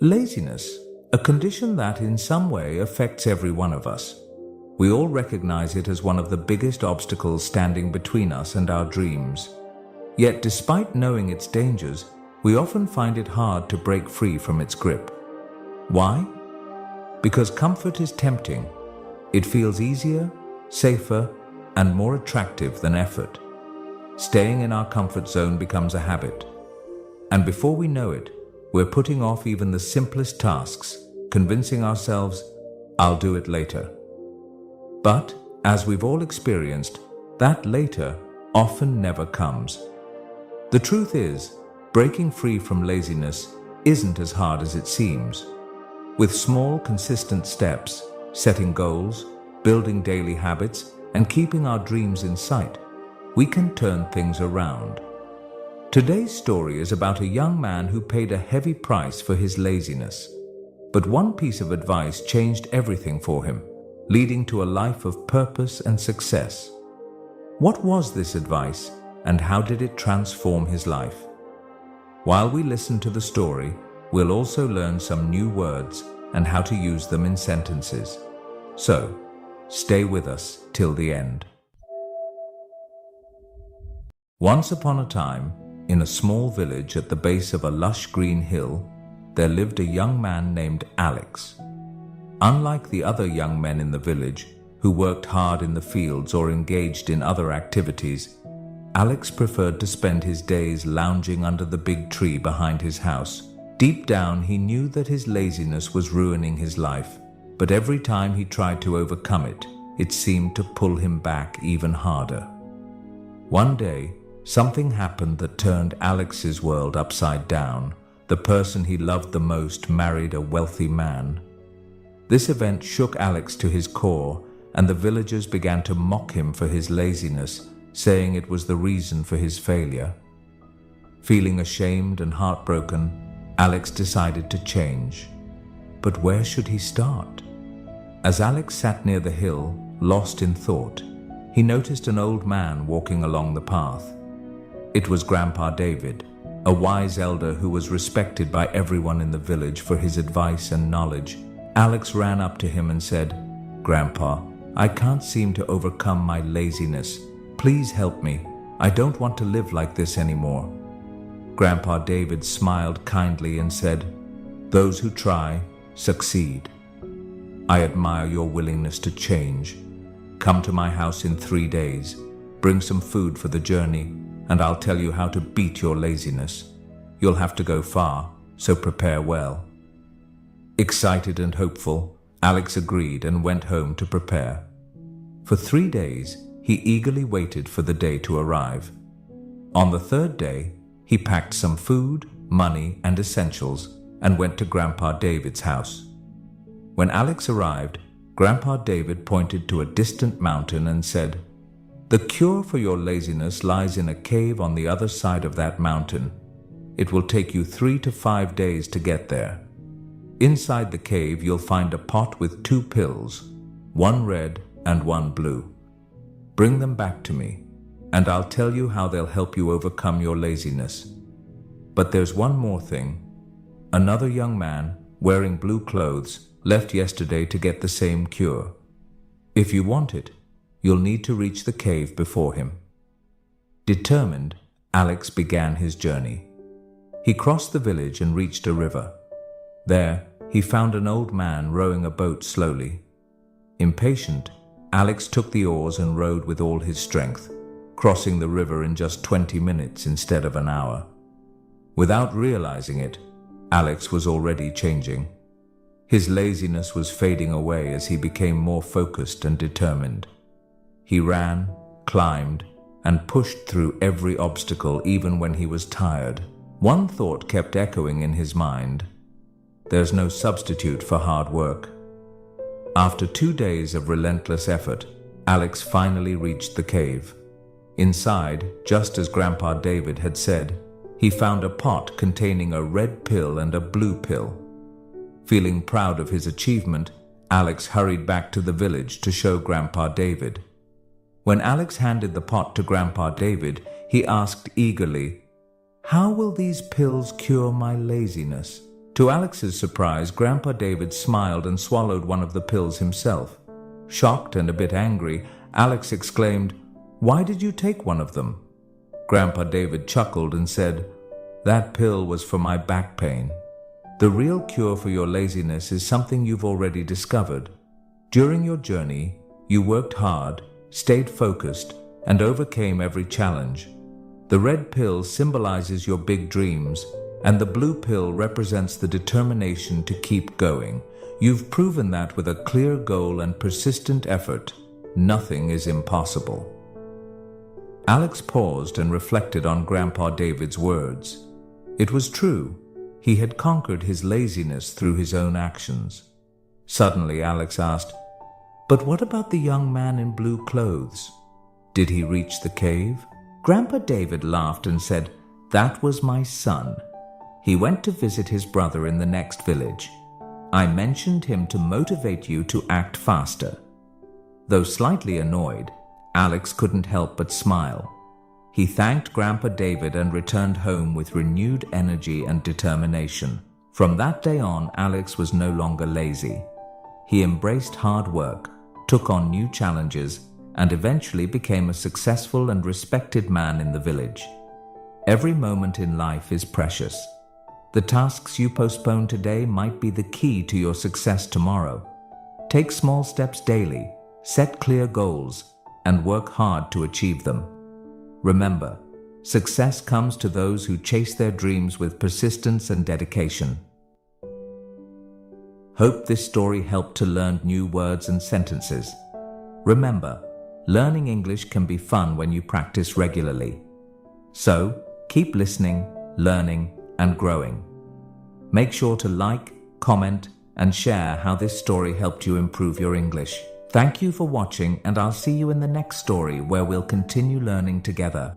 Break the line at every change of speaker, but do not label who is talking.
Laziness, a condition that in some way affects every one of us. We all recognize it as one of the biggest obstacles standing between us and our dreams. Yet despite knowing its dangers, we often find it hard to break free from its grip. Why? Because comfort is tempting. It feels easier, safer, and more attractive than effort. Staying in our comfort zone becomes a habit. And before we know it, we're putting off even the simplest tasks, convincing ourselves, "I'll do it later." But, as we've all experienced, that later often never comes. The truth is, breaking free from laziness isn't as hard as it seems. With small, consistent steps, setting goals, building daily habits, and keeping our dreams in sight, we can turn things around. Today's story is about a young man who paid a heavy price for his laziness. But one piece of advice changed everything for him, leading to a life of purpose and success. What was this advice, and how did it transform his life? While we listen to the story, we'll also learn some new words and how to use them in sentences. So, stay with us till the end. Once upon a time, in a small village at the base of a lush green hill, there lived a young man named Alex. Unlike the other young men in the village, who worked hard in the fields or engaged in other activities, Alex preferred to spend his days lounging under the big tree behind his house. Deep down, he knew that his laziness was ruining his life, but every time he tried to overcome it, it seemed to pull him back even harder. One day, something happened that turned Alex's world upside down. The person he loved the most married a wealthy man. This event shook Alex to his core, and the villagers began to mock him for his laziness, saying it was the reason for his failure. Feeling ashamed and heartbroken, Alex decided to change. But where should he start? As Alex sat near the hill, lost in thought, he noticed an old man walking along the path. It was Grandpa David, a wise elder who was respected by everyone in the village for his advice and knowledge. Alex ran up to him and said, "Grandpa, I can't seem to overcome my laziness. Please help me. I don't want to live like this anymore." Grandpa David smiled kindly and said, "Those who try, succeed. I admire your willingness to change. Come to my house in 3 days, bring some food for the journey, and I'll tell you how to beat your laziness. You'll have to go far, so prepare well." Excited and hopeful, Alex agreed and went home to prepare. For 3 days, he eagerly waited for the day to arrive. On the third day, he packed some food, money, and essentials and went to Grandpa David's house. When Alex arrived, Grandpa David pointed to a distant mountain and said, "The cure for your laziness lies in a cave on the other side of that mountain. It will take you 3 to 5 days to get there. Inside the cave, you'll find a pot with 2 pills, one red and one blue. Bring them back to me, and I'll tell you how they'll help you overcome your laziness. But there's one more thing. Another young man, wearing blue clothes, left yesterday to get the same cure. If you want it, you'll need to reach the cave before him." Determined, Alex began his journey. He crossed the village and reached a river. There, he found an old man rowing a boat slowly. Impatient, Alex took the oars and rowed with all his strength, crossing the river in just 20 minutes instead of an hour. Without realizing it, Alex was already changing. His laziness was fading away as he became more focused and determined. He ran, climbed, and pushed through every obstacle even when he was tired. One thought kept echoing in his mind: there's no substitute for hard work. After 2 days of relentless effort, Alex finally reached the cave. Inside, just as Grandpa David had said, he found a pot containing a red pill and a blue pill. Feeling proud of his achievement, Alex hurried back to the village to show Grandpa David. When Alex handed the pot to Grandpa David, he asked eagerly, "How will these pills cure my laziness?" To Alex's surprise, Grandpa David smiled and swallowed one of the pills himself. Shocked and a bit angry, Alex exclaimed, "Why did you take one of them?" Grandpa David chuckled and said, "That pill was for my back pain. The real cure for your laziness is something you've already discovered. During your journey, you worked hard, stayed focused, and overcame every challenge. The red pill symbolizes your big dreams, and the blue pill represents the determination to keep going. You've proven that with a clear goal and persistent effort, nothing is impossible." Alex paused and reflected on Grandpa David's words. It was true. He had conquered his laziness through his own actions. Suddenly, Alex asked, "But what about the young man in blue clothes? Did he reach the cave?" Grandpa David laughed and said, "That was my son. He went to visit his brother in the next village. I mentioned him to motivate you to act faster." Though slightly annoyed, Alex couldn't help but smile. He thanked Grandpa David and returned home with renewed energy and determination. From that day on, Alex was no longer lazy. He embraced hard work, took on new challenges, and eventually became a successful and respected man in the village. Every moment in life is precious. The tasks you postpone today might be the key to your success tomorrow. Take small steps daily, set clear goals, and work hard to achieve them. Remember, success comes to those who chase their dreams with persistence and dedication. Hope this story helped to learn new words and sentences. Remember, learning English can be fun when you practice regularly. So, keep listening, learning, and growing. Make sure to like, comment, and share how this story helped you improve your English. Thank you for watching, and I'll see you in the next story where we'll continue learning together.